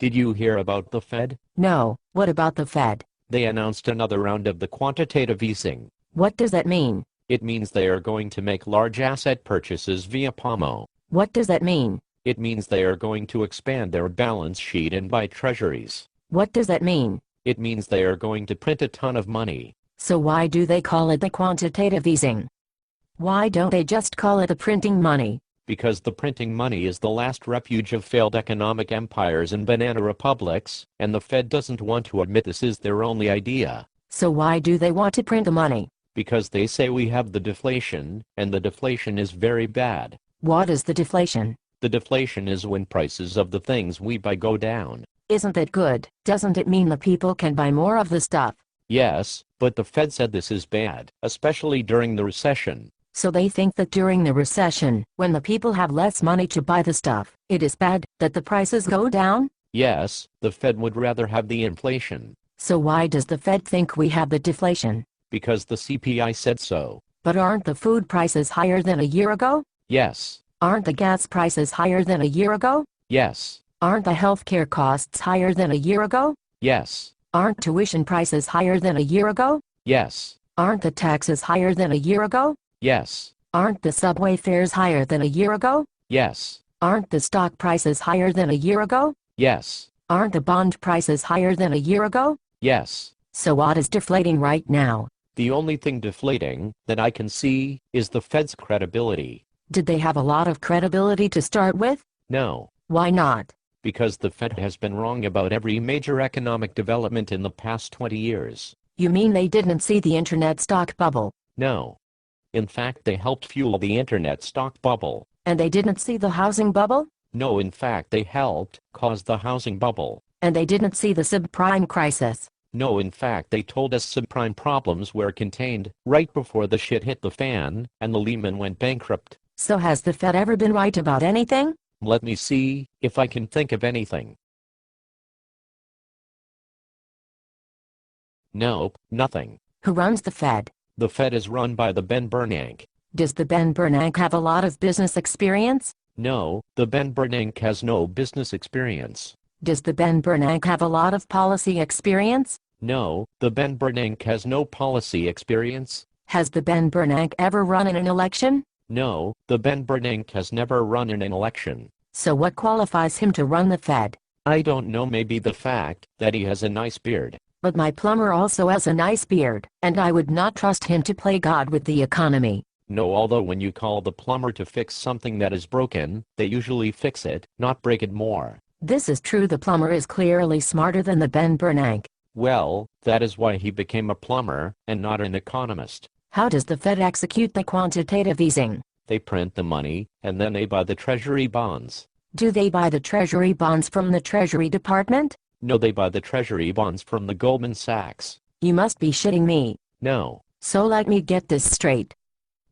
Did you hear about the Fed? No, what about the Fed? They announced another round of the quantitative easing. What does that mean? It means they are going to make large asset purchases via POMO. What does that mean? It means they are going to expand their balance sheet and buy treasuries. What does that mean? It means they are going to print a ton of money. So why do they call it the quantitative easing? Why don't they just call it the printing money? Because the printing money is the last refuge of failed economic empires and banana republics, and the Fed doesn't want to admit this is their only idea. So why do they want to print the money? Because they say we have the deflation, and the deflation is very bad. What is the deflation? The deflation is when prices of the things we buy go down. Isn't that good? Doesn't it mean the people can buy more of the stuff? Yes, but the Fed said this is bad, especially during the recession. So they think that during the recession, when the people have less money to buy the stuff, it is bad that the prices go down? Yes, the Fed would rather have the inflation. So why does the Fed think we have the deflation? Because the CPI said so. But aren't the food prices higher than a year ago? Yes. Aren't the gas prices higher than a year ago? Yes. Aren't the healthcare costs higher than a year ago? Yes. Aren't tuition prices higher than a year ago? Yes. Aren't the taxes higher than a year ago? Yes. Aren't the subway fares higher than a year ago? Yes. Aren't the stock prices higher than a year ago? Yes. Aren't the bond prices higher than a year ago? Yes. So what is deflating right now? The only thing deflating that I can see is the Fed's credibility. Did they have a lot of credibility to start with? No. Why not? Because the Fed has been wrong about every major economic development in the past 20 years. You mean they didn't see the internet stock bubble? No. In fact, they helped fuel the internet stock bubble. And they didn't see the housing bubble? No, in fact, they helped cause the housing bubble. And they didn't see the subprime crisis? No, in fact, they told us subprime problems were contained right before the shit hit the fan and the Lehman went bankrupt. So has the Fed ever been right about anything? Let me see if I can think of anything. Nope, nothing. Who runs the Fed? The Fed is run by the Ben Bernanke. Does the Ben Bernanke have a lot of business experience? No, the Ben Bernanke has no business experience. Does the Ben Bernanke have a lot of policy experience? No, the Ben Bernanke has no policy experience. Has the Ben Bernanke ever run in an election? No, the Ben Bernanke has never run in an election. So what qualifies him to run the Fed? I don't know, maybe the fact that he has a nice beard. But my plumber also has a nice beard, and I would not trust him to play God with the economy. No, although when you call the plumber to fix something that is broken, they usually fix it, not break it more. This is true. The plumber is clearly smarter than the Ben Bernanke. Well, that is why he became a plumber, and not an economist. How does the Fed execute the quantitative easing? They print the money, and then they buy the treasury bonds. Do they buy the treasury bonds from the Treasury Department? No, they buy the treasury bonds from the Goldman Sachs. You must be shitting me. No. So let me get this straight.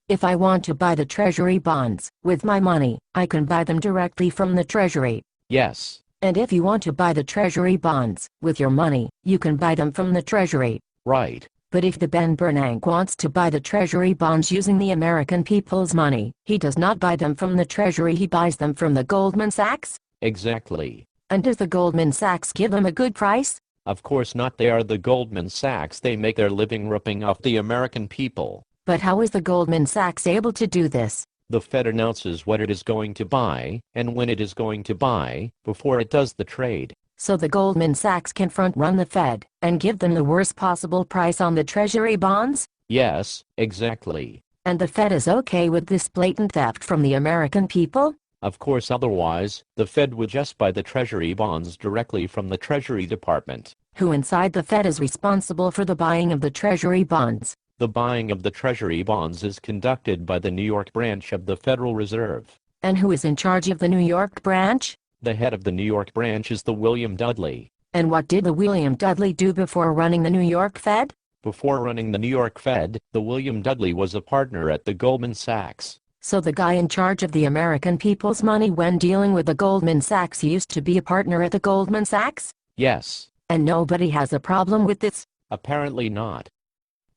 If I want to buy the treasury bonds with my money, I can buy them directly from the Treasury. Yes. And if you want to buy the treasury bonds with your money, you can buy them from the Treasury. Right. But if the Ben Bernanke wants to buy the treasury bonds using the American people's money, he does not buy them from the Treasury, he buys them from the Goldman Sachs? Exactly. And does the Goldman Sachs give him a good price? Of course not, they are the Goldman Sachs, they make their living ripping off the American people. But how is the Goldman Sachs able to do this? The Fed announces what it is going to buy, and when it is going to buy, before it does the trade. So the Goldman Sachs can front-run the Fed and give them the worst possible price on the treasury bonds? Yes, exactly. And the Fed is okay with this blatant theft from the American people? Of course, otherwise, the Fed would just buy the treasury bonds directly from the Treasury Department. Who inside the Fed is responsible for the buying of the treasury bonds? The buying of the treasury bonds is conducted by the New York branch of the Federal Reserve. And who is in charge of the New York branch? The head of the New York branch is the William Dudley. And what did the William Dudley do before running the New York Fed? Before running the New York Fed, the William Dudley was a partner at the Goldman Sachs. So the guy in charge of the American people's money when dealing with the Goldman Sachs used to be a partner at the Goldman Sachs? Yes. And nobody has a problem with this? Apparently not.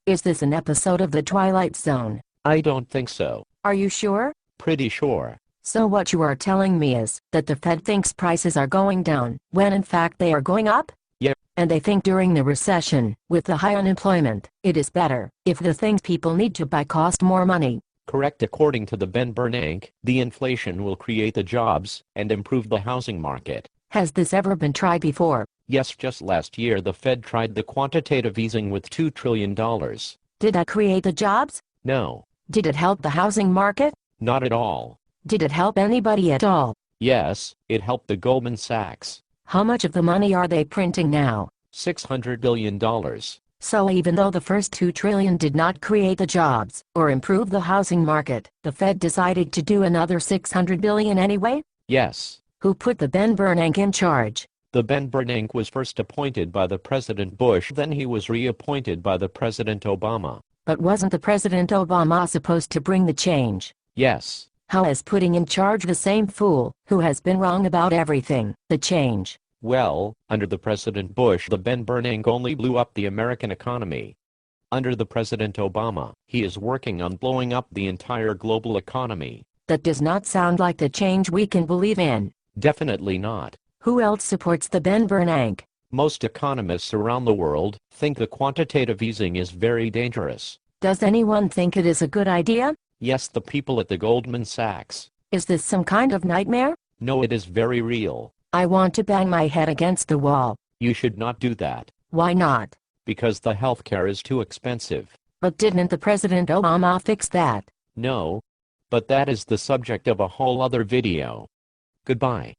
Is this an episode of The Twilight Zone? I don't think so. Are you sure? Pretty sure. So what you are telling me is that the Fed thinks prices are going down, when in fact they are going up? Yeah. And they think during the recession, with the high unemployment, it is better if the things people need to buy cost more money. Correct. According to the Ben Bernanke, the inflation will create the jobs and improve the housing market. Has this ever been tried before? Yes, just last year the Fed tried the quantitative easing with $2 trillion. Did that create the jobs? No. Did it help the housing market? Not at all. Did it help anybody at all? Yes, it helped the Goldman Sachs. How much of the money are they printing now? $600 billion. So even though the first $2 trillion did not create the jobs or improve the housing market, the Fed decided to do another $600 billion anyway? Yes. Who put the Ben Bernanke in charge? The Ben Bernanke was first appointed by the President Bush, then he was reappointed by the President Obama. But wasn't the President Obama supposed to bring the change? Yes. How is putting in charge the same fool, who has been wrong about everything, the change? Well, under the President Bush, the Ben Bernanke only blew up the American economy. Under the President Obama, he is working on blowing up the entire global economy. That does not sound like the change we can believe in. Definitely not. Who else supports the Ben Bernanke? Most economists around the world think the quantitative easing is very dangerous. Does anyone think it is a good idea? Yes, the people at the Goldman Sachs. Is this some kind of nightmare? No, it is very real. I want to bang my head against the wall. You should not do that. Why not? Because the healthcare is too expensive. But didn't the President Obama fix that? No. But that is the subject of a whole other video. Goodbye.